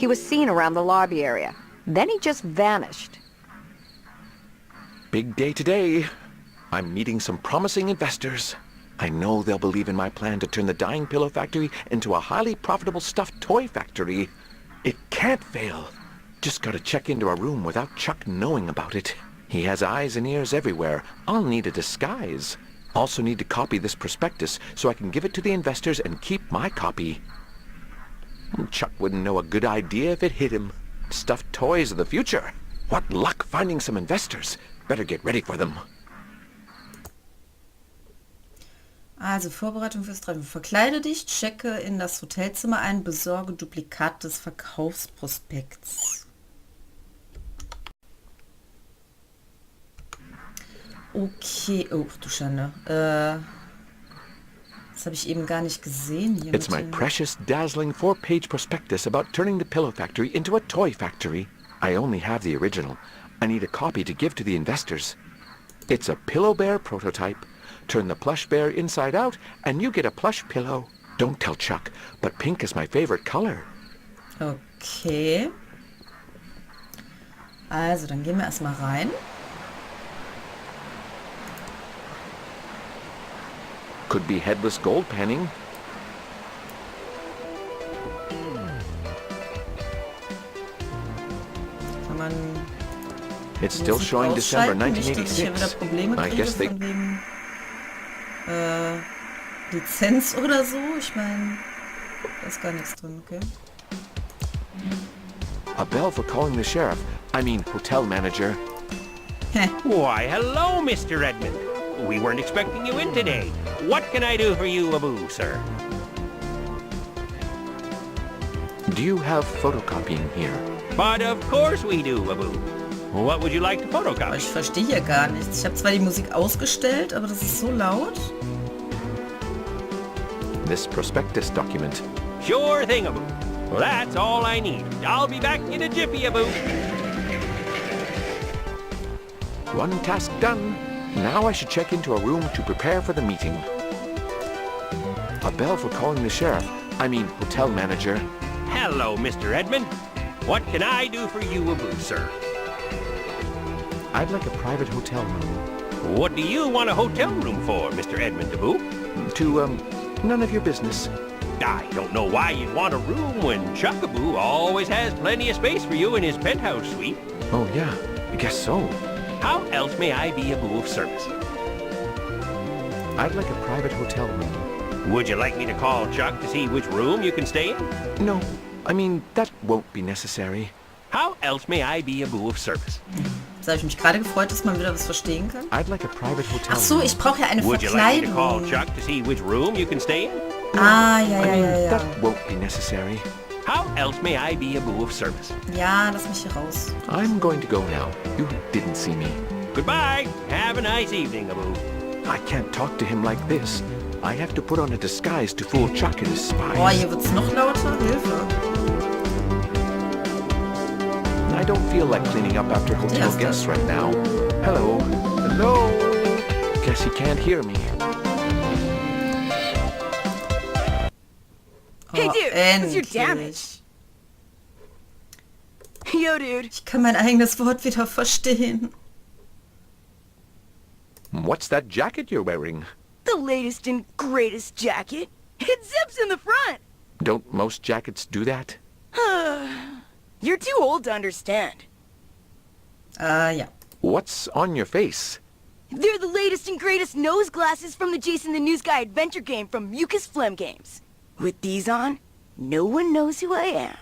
He was seen around the lobby area. Then he just vanished. Big day today. I'm meeting some promising investors. I know they'll believe in my plan to turn the dying pillow factory into a highly profitable stuffed toy factory. It can't fail. Just gotta check into a room without Chuck knowing about it. He has eyes and ears everywhere. I'll need a disguise. Also need to copy this prospectus so I can give it to the investors and keep my copy. Chuck wouldn't know a good idea if it hit him. Stuffed toys of the future. What luck finding some investors. Better get ready for them. Also Vorbereitung fürs Treffen. Verkleide dich, checke in das Hotelzimmer ein, besorge Duplikat des Verkaufsprospekts. Okay, oh du Schande. Das habe ich eben gar nicht gesehen hier. It's my precious, dazzling 4-page prospectus about turning the pillow factory into a toy factory. I only have the original. I need a copy to give to the investors. It's a pillow bear prototype. Turn the plush bear inside out and you get a plush pillow. Don't tell Chuck, but pink is my favorite color. Okay. Also, dann gehen wir erstmal rein. Could be headless gold panning. Kann man It's still showing December 1986. I guess they... Wegen, Lizenz oder so. Ich meine, da ist gar nichts drin, okay. A bell for calling the sheriff. I mean, hotel manager. Why, hello, Mr. Edmund. We weren't expecting you in today. What can I do for you, Abu, sir? Do you have photocopying here? But of course we do, Abu. What would you like to Aber photocopy? ich verstehe hier gar nichts. Ich habe zwar die Musik ausgestellt, aber das ist so laut. This prospectus document. Sure thing, Abu. Well, that's all I need. I'll be back in a jiffy, Abu. One task done. Now I should check into a room to prepare for the meeting. A bell for calling the sheriff. I mean, hotel manager. Hello, Mr. Edmund. What can I do for you, Abu, sir? I'd like a private hotel room. What do you want a hotel room for, Mr. Edmund, Abu? None of your business. I don't know why you'd want a room when Chuckaboo always has plenty of space for you in his penthouse suite. Oh, yeah, I guess so. How else may I be a boo of service? I'd like a private hotel room. Would you like me to call Chuck to see which room you can stay in? No, I mean, that won't be necessary. How else may I be a boo of service? Jetzt habe ich mich gerade gefreut, dass man wieder was verstehen kann. I'd like a private hotel Ach so, ich brauche ja eine Would you like me to call Verkleidung. Chuck to see which room you can stay in? Ah, ja, I ja, mean, ja, ja. that won't be necessary. How else may I be a boo of service? Ja, lass mich hier raus. I'm going to go now. You didn't see me. Goodbye. Have a nice evening, Abu. I can't talk to him like this. I have to put on a disguise to fool Chuck and his spies. Boah, hier wird's noch lauter. Hilfe. I don't feel like cleaning up after hotel Yes, guests right now. Hello. Hello. Guess he can't hear me. Hey, Oh, dude, what's your endlich. damage? Yo, dude. Ich kann mein eigenes Wort wieder verstehen. What's that jacket you're wearing? The latest and greatest jacket. It zips in the front. Don't most jackets do that? You're too old to understand. Ja. What's on your face? They're the latest and greatest nose glasses from the Jason the News Guy adventure game from Mucus Phlegm Games. With these on, no one knows who I am.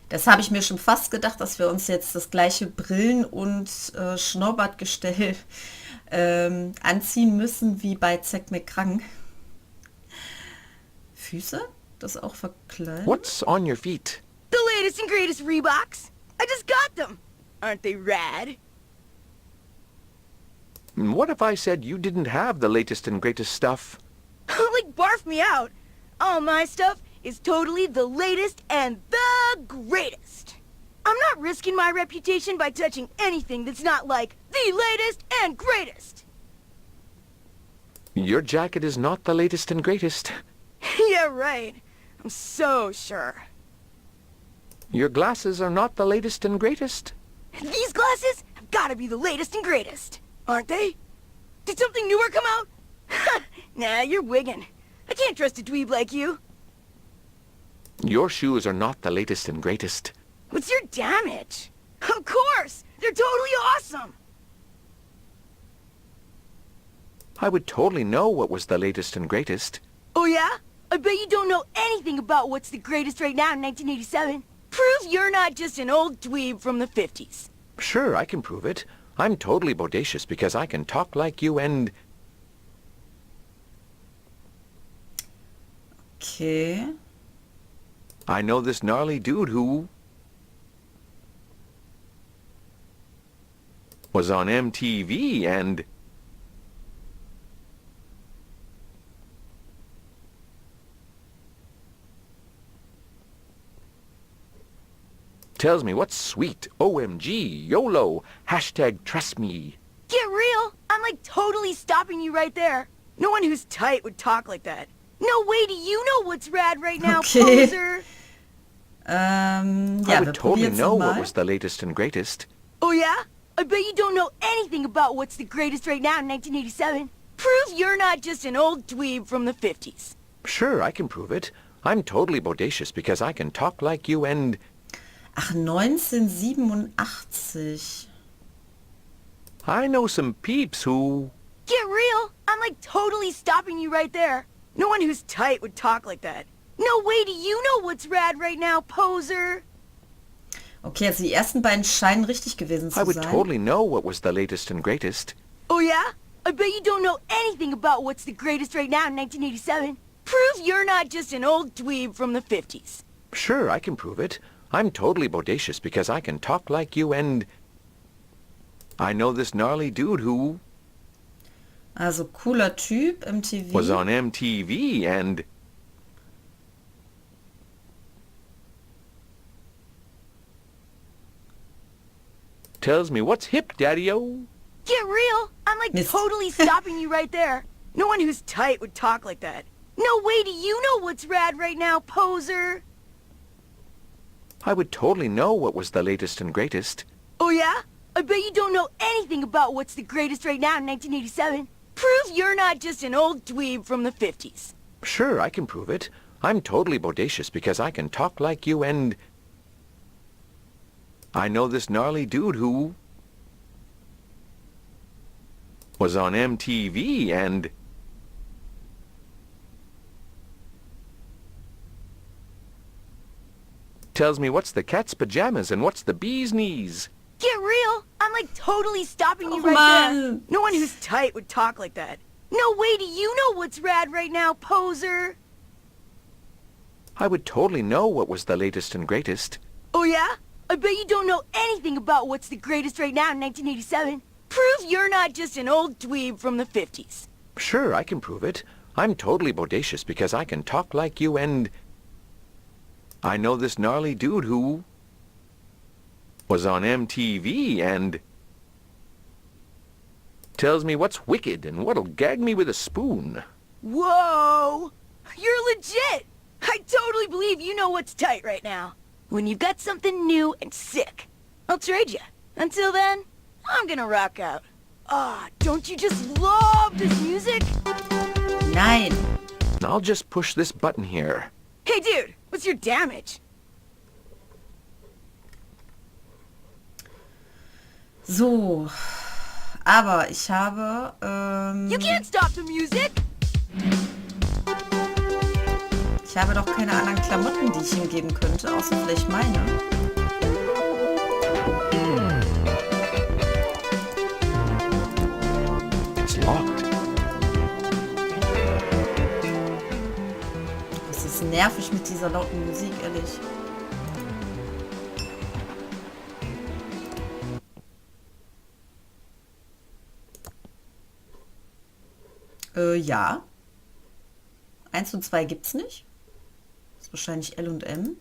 Das habe ich mir schon fast gedacht, dass wir uns jetzt das gleiche Brillen- und Schnurrbartgestell anziehen müssen wie bei Zack McCrunk. Füße? Das auch verkleidet? What's on your feet? The latest and greatest Reeboks. I just got them. Aren't they rad? What if I said you didn't have the latest and greatest stuff? Like, barf me out. All my stuff is totally the latest and the greatest. I'm not risking my reputation by touching anything that's not like the latest and greatest. Your jacket is not the latest and greatest. Yeah, right. I'm so sure. Your glasses are not the latest and greatest. These glasses have got to be the latest and greatest, aren't they? Did something newer come out? Nah, you're wigging. I can't trust a dweeb like you. Your shoes are not the latest and greatest. What's your damage? Of course! They're totally awesome! I would totally know what was the latest and greatest. Oh yeah? I bet you don't know anything about what's the greatest right now in 1987. Prove you're not just an old dweeb from the 50s. Sure, I can prove it. I'm totally bodacious because I can talk like you and... Okay. I know this gnarly dude who... was on MTV and... tells me what's sweet, OMG, YOLO, hashtag trust me. Get real! I'm like totally stopping you right there. No one who's tight would talk like that. No way do you know what's rad right now, Okay. poser! I Ja, wir would totally probieren's know mal. what was the latest and greatest. Oh yeah? I bet you don't know anything about what's the greatest right now in 1987. Prove you're not just an old dweeb from the 50s. Sure, I can prove it. I'm totally bodacious because I can talk like you and... Ach, 1987. I know some peeps who... Get real! I'm like totally stopping you right there. No one who's tight would talk like that. No way do you know what's rad right now, poser! Okay, also die ersten beiden scheinen richtig gewesen I zu would sein. totally know what was the latest and greatest. Oh yeah? I bet you don't know anything about what's the greatest right now in 1987. Prove you're not just an old dweeb from the 50s. Sure, I can prove it. I'm totally bodacious because I can talk like you and... I know this gnarly dude who... Also cooler Typ, MTV. was on MTV and... tells me what's hip, daddy-o. Get real! I'm like Mist. totally stopping you right there. No one who's tight would talk like that. No way do you know what's rad right now, poser! I would totally know what was the latest and greatest. Oh yeah? I bet you don't know anything about what's the greatest right now in 1987. Prove you're not just an old dweeb from the 50s. Sure, I can prove it. I'm totally bodacious because I can talk like you and... I know this gnarly dude who... was on MTV and... tells me what's the cat's pajamas and what's the bee's knees. Get real! I'm like totally stopping you Oh, right there. man. No one who's tight would talk like that. No way do you know what's rad right now, poser! I would totally know what was the latest and greatest. Oh yeah? I bet you don't know anything about what's the greatest right now in 1987. Prove you're not just an old dweeb from the 50s. Sure, I can prove it. I'm totally bodacious because I can talk like you and... I know this gnarly dude who... was on MTV and... tells me what's wicked and what'll gag me with a spoon. Whoa! You're legit! I totally believe you know what's tight right now. When you've got something new and sick, I'll trade you. Until then, I'm gonna rock out. Ah, don't you just love this music? Nein. I'll just push this button here. Hey dude, what's your damage? So. Aber ich habe... You can't stop the music! Ich habe doch keine anderen Klamotten, die ich ihm geben könnte, außer vielleicht meine. It's locked. Das ist nervig mit dieser lauten Musik, ehrlich. Ja. 1 und 2 gibt's nicht. Das ist wahrscheinlich L und M.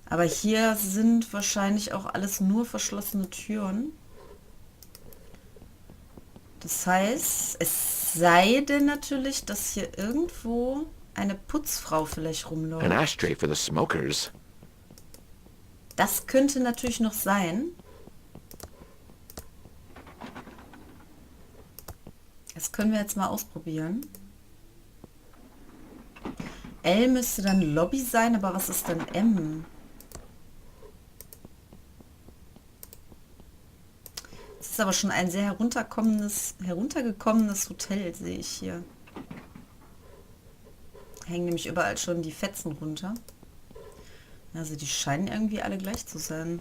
Aber hier sind wahrscheinlich auch alles nur verschlossene Türen. Das heißt, es Es sei denn natürlich, dass hier irgendwo eine Putzfrau vielleicht rumläuft. An ashtray for the smokers. Das könnte natürlich noch sein. Das können wir jetzt mal ausprobieren. L müsste dann Lobby sein, aber was ist dann M? Es ist aber schon ein sehr heruntergekommenes Hotel, sehe ich hier. Hängen nämlich überall schon die Fetzen runter. Also die scheinen irgendwie alle gleich zu sein.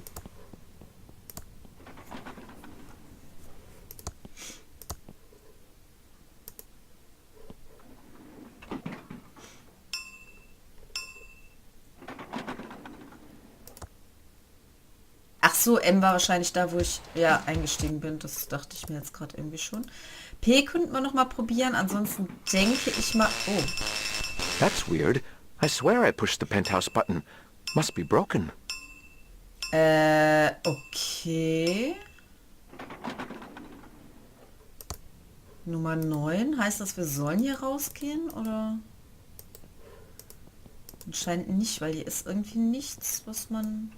Ach so, M war wahrscheinlich da, wo ich eingestiegen bin. Das dachte ich mir jetzt gerade irgendwie schon. P könnten wir noch mal probieren. Ansonsten denke ich mal... Oh. That's weird. I swear I pushed the penthouse button. Must be broken. Okay. Nummer 9. Heißt das, wir sollen hier rausgehen, oder? Anscheinend nicht, weil hier ist irgendwie nichts, was man...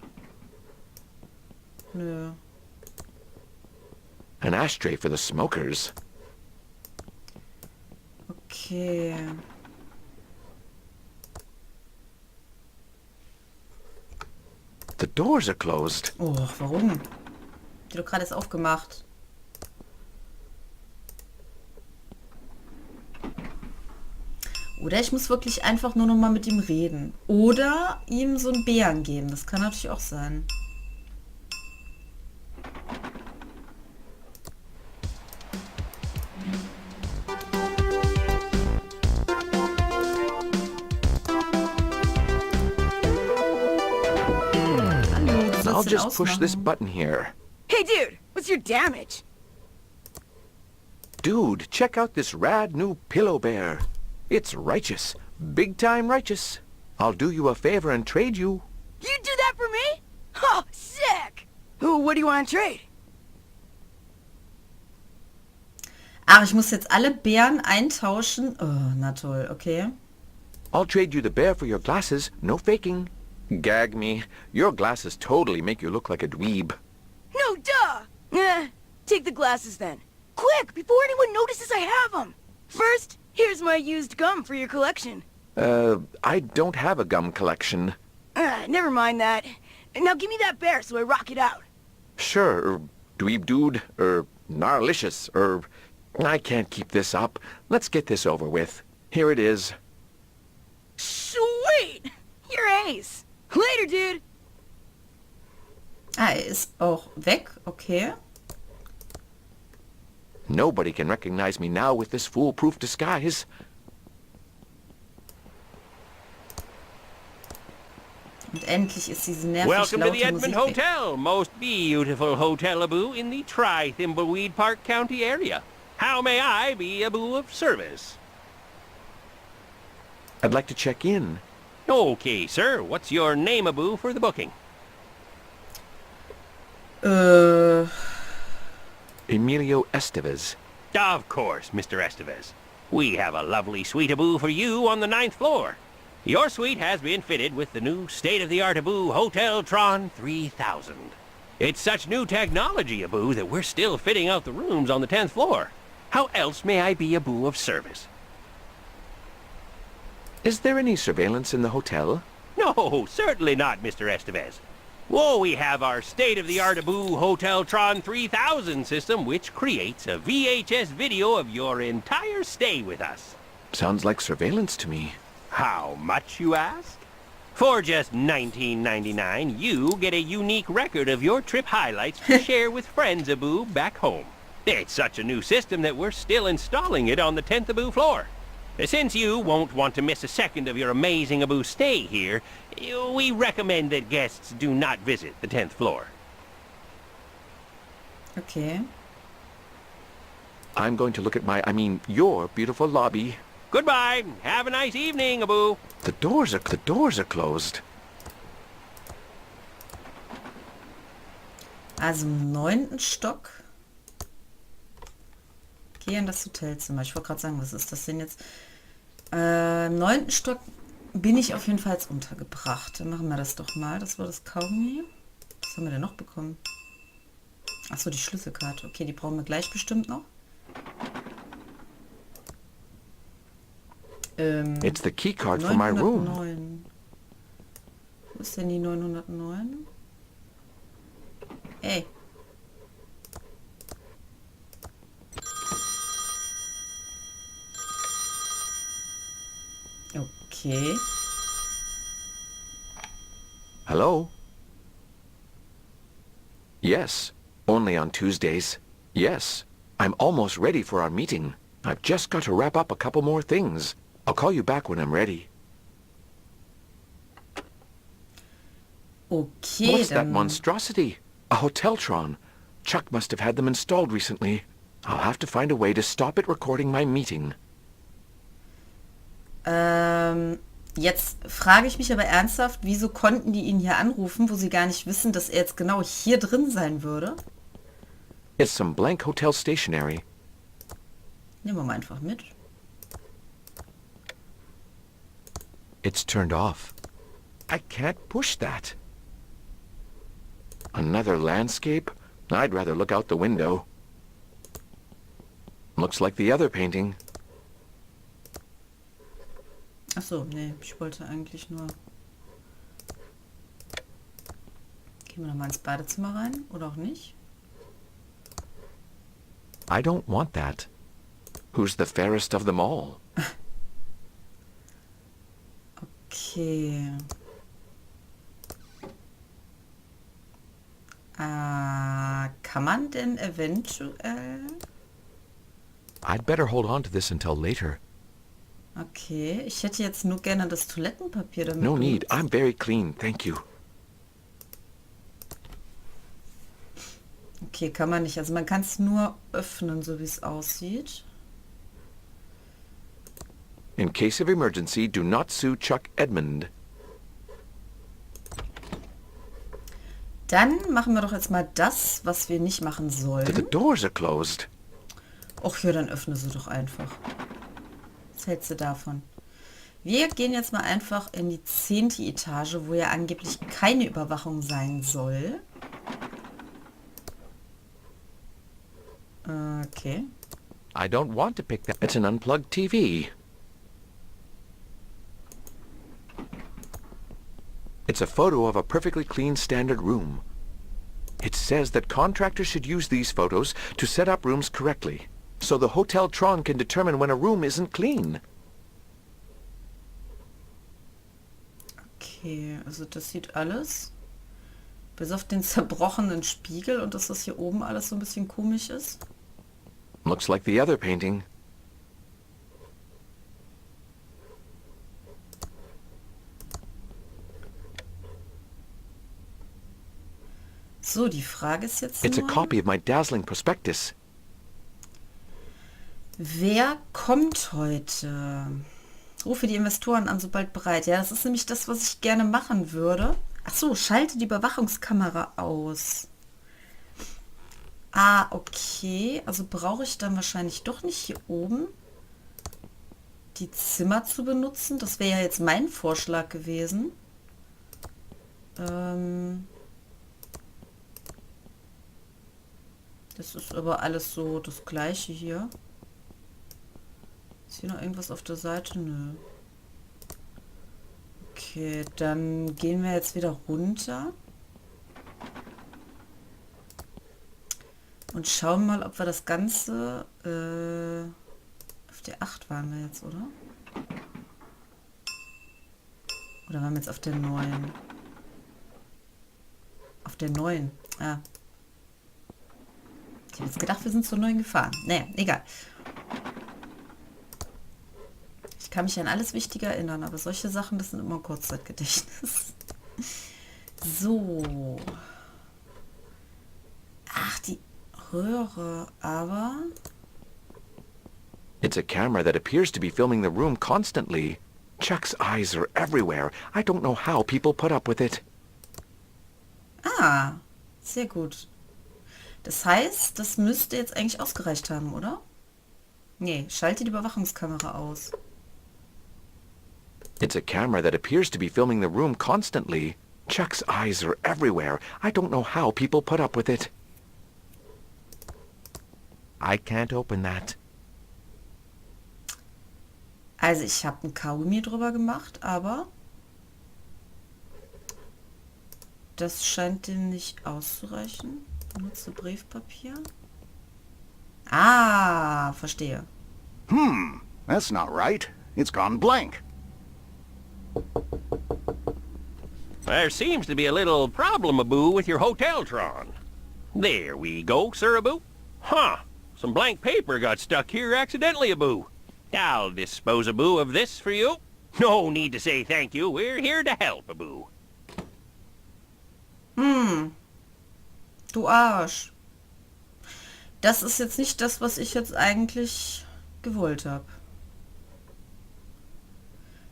Nö. An ashtray for the smokers. Okay. The doors are closed. Oh, warum? Die doch gerade erst aufgemacht. Oder ich muss wirklich einfach nur noch mal mit ihm reden. Oder ihm so einen Bären geben. Das kann natürlich auch sein. I'll just push this button here. Hey, dude, what's your damage? Dude, check out this rad new pillow bear. It's righteous. Big time righteous. I'll do you a favor and trade you. You do that for me? Oh, sick! What do you want to trade? Ach, ich muss jetzt alle Bären eintauschen. Oh, na toll, okay. I'll trade you the bear for your glasses. No faking. Gag me. Your glasses totally make you look like a dweeb. No, duh! Take the glasses then. Quick, before anyone notices I have them. First, here's my used gum for your collection. I don't have a gum collection. Never mind that. Now give me that bear so I rock it out. Sure, dweeb dude, gnarlicious, I can't keep this up. Let's get this over with. Here it is. Sweet! You're ace. Later, dude. Ah, er ist auch weg, okay. Nobody can recognize me now with this foolproof disguise. Und endlich ist diese nervig Welcome to the laute Edmund Musik weg. Hotel, most beautiful hotel Abu in the Thimbleweed Park County area. How may I be Abu of service? I'd like to check in. Okay, sir. What's your name, Abu, for the booking? Emilio Estevez. Of course, Mr. Estevez. We have a lovely suite Abu for you on the 9th floor. Your suite has been fitted with the new state-of-the-art Abu Hotel Tron 3000. It's such new technology, Abu, that we're still fitting out the rooms on the 10th floor. How else may I be Abu of service? Is there any surveillance in the hotel? No, certainly not, Mr. Estevez. Whoa, we have our state-of-the-art Abu Hotel Tron 3000 system, which creates a VHS video of your entire stay with us. Sounds like surveillance to me. How much, you ask? For just $19.99, you get a unique record of your trip highlights to share with friends Abu back home. It's such a new system that we're still installing it on the 10th Abu floor. Since you won't want to miss a second of your amazing Abu stay here, we recommend that guests do not visit the 10th floor. Okay. I'm going to look at your beautiful lobby. Goodbye. Have a nice evening, Abu. The doors are closed. Also im 9. Stock Geh in das Hotelzimmer. Ich wollte gerade sagen, was ist das denn jetzt? Im 9. Stock bin ich auf jeden Fall jetzt untergebracht. Dann machen wir das doch mal. Das war das Kaugummi. Was haben wir denn noch bekommen? Achso, die Schlüsselkarte. Okay, die brauchen wir gleich bestimmt noch. It's the key card for my room. 909. Wo ist denn die 909? Ey. Okay. Hello? Yes, only on Tuesdays. Yes, I'm almost ready for our meeting. I've just got to wrap up a couple more things. I'll call you back when I'm ready. Okay, What's that dann... monstrosity? A Hoteltron. Chuck must have had them installed recently. I'll have to find a way to stop it recording my meeting. Jetzt frage ich mich aber ernsthaft, wieso konnten die ihn hier anrufen, wo sie gar nicht wissen, dass er jetzt genau hier drin sein würde? It's some blank hotel stationery. Nehmen wir mal einfach mit. It's turned off. I can't push that. Another landscape? I'd rather look out the window. Looks like the other painting. Achso, nee, ich wollte eigentlich nur... Gehen wir nochmal ins Badezimmer rein, oder auch nicht? I don't want that. Who's the fairest of them all? Okay. Kann man denn eventuell... I'd better hold on to this until later. Okay, ich hätte jetzt nur gerne das Toilettenpapier damit. No need. benutzt. I'm very clean, thank you. Okay, kann man nicht. Also man kann es nur öffnen, so wie es aussieht. In case of emergency, do not sue Chuck Edmund. Dann machen wir doch jetzt mal das, was wir nicht machen But the sollen. doors are closed. Och ja, dann öffne sie doch einfach. Was hältst du davon? Wir gehen jetzt mal einfach in die 10. Etage, wo ja angeblich keine Überwachung sein soll. Okay. I don't want to pick that. It's an unplugged TV. It's a photo of a perfectly clean standard room. It says that contractors should use these photos to set up rooms correctly, so the Hoteltron can determine when a room isn't clean. Okay, also das sieht alles. Bis auf den zerbrochenen Spiegel und dass das hier oben alles so ein bisschen komisch ist. Looks like the other painting. So, die Frage ist jetzt It's a nur, copy of my dazzling prospectus. wer kommt heute? Rufe die Investoren an, sobald bereit. Ja, das ist nämlich das, was ich gerne machen würde. Ach so, schalte die Überwachungskamera aus. Ah, okay. Also brauche ich dann wahrscheinlich doch nicht hier oben die Zimmer zu benutzen. Das wäre ja jetzt mein Vorschlag gewesen. Das ist aber alles so das Gleiche hier. Ist hier noch irgendwas auf der Seite? Nö. Okay, dann gehen wir jetzt wieder runter. Und schauen mal, ob wir das Ganze... auf der 8 waren wir jetzt, oder? Oder waren wir jetzt auf der 9? Auf der 9. Ah. Ich habe jetzt gedacht, wir sind zur 9 gefahren. Naja, egal. Ich kann mich an alles Wichtige erinnern, aber solche Sachen, das sind immer Kurzzeitgedächtnis. So. Ach, die Röhre, aber... It's a camera that appears to be filming the room constantly. Chuck's eyes are everywhere. I don't know how people put up with it. Ah, sehr gut. Das heißt, das müsste jetzt eigentlich ausgereicht haben, oder? Nee, schalte die Überwachungskamera aus. It's a camera that appears to be filming the room constantly. Chuck's eyes are everywhere. I don't know how people put up with it. I can't open that. Also ich habe ein Kaugummi drüber gemacht, aber das scheint dem nicht auszureichen. Benutze Briefpapier. Ah, verstehe. That's not right. It's gone blank. There seems to be a little problem, Abu, with your Hoteltron. There we go, Sir Abu. Huh. Some blank paper got stuck here accidentally, Abu. I'll dispose, Abu, of this for you. No need to say thank you. We're here to help, Abu. Du Arsch. Das ist jetzt nicht das, was ich jetzt eigentlich gewollt habe.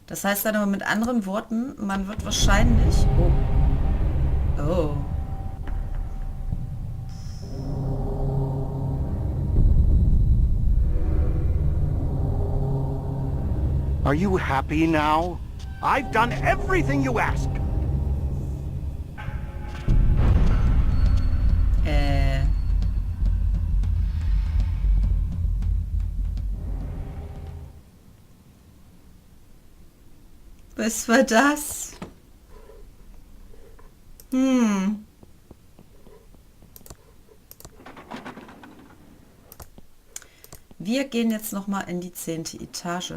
Das heißt dann aber mit anderen Worten, man wird wahrscheinlich... Oh. Oh. Are you happy now? I've done everything you asked. Was war das? Wir gehen jetzt noch mal in die 10. Etage.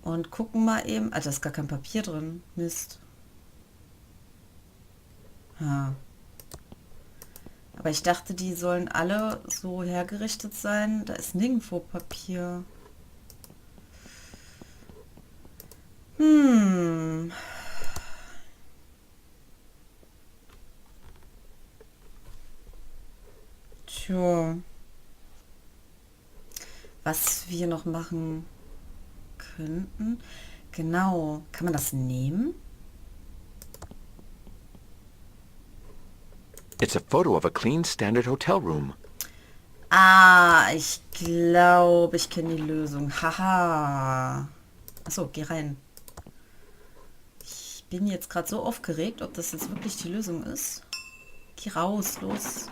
Und gucken mal eben... Ah, da ist gar kein Papier drin. Mist. Ja. Aber ich dachte, die sollen alle so hergerichtet sein. Da ist nirgendwo Papier. Tja. Was wir noch machen könnten. Genau. Kann man das nehmen? It's a photo of a clean standard hotel room. Ah, ich glaube, ich kenne die Lösung. Haha. Achso, geh rein. Ich bin jetzt gerade so aufgeregt, ob das jetzt wirklich die Lösung ist. Geh raus, los.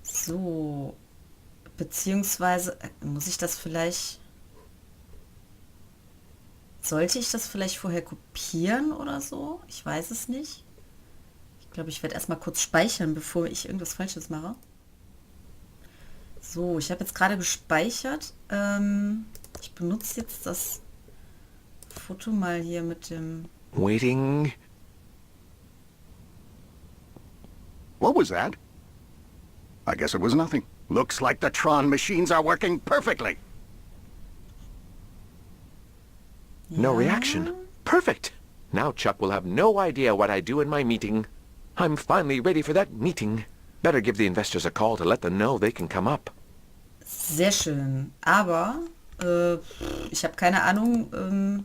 So. Beziehungsweise, muss ich das vielleicht... Sollte ich das vielleicht vorher kopieren oder so? Ich weiß es nicht. Ich glaube, ich werde erstmal kurz speichern, bevor ich irgendwas Falsches mache. So, ich habe jetzt gerade gespeichert. Ich benutze jetzt das Foto mal hier mit dem... Waiting. What was that? I guess it was nothing. Looks like the Tron machines are working perfectly. No Ja. reaction. Perfect. Now Chuck will have no idea what I do in my meeting. I'm finally ready for that meeting. Better give the investors a call to let them know they can come up. Sehr schön. Aber ich habe keine Ahnung,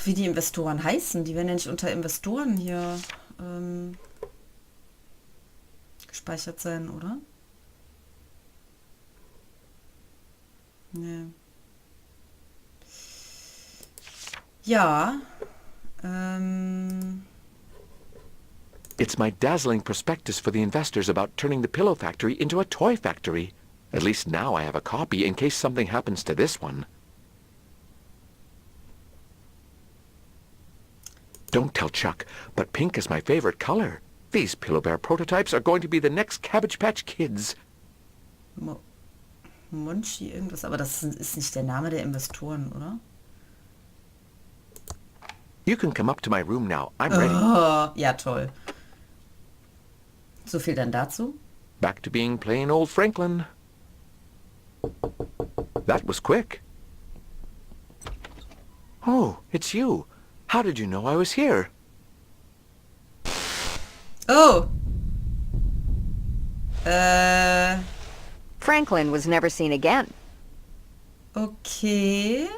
wie die Investoren heißen. Die werden ja nicht unter Investoren hier gespeichert sein, oder? Nee. Ja. It's my dazzling prospectus for the investors about turning the pillow factory into a toy factory. At least now I have a copy in case something happens to this one. Don't tell Chuck, but pink is my favorite color. These Pillow Bear prototypes are going to be the next Cabbage Patch Kids. Monchi irgendwas, aber das ist nicht der Name der Investoren, oder? You can come up to my room now. I'm ready. Oh, ja, toll. So viel dann dazu. Back to being plain old Franklin. That was quick. Oh, it's you. How did you know I was here? Oh! Franklin was never seen again. Okay.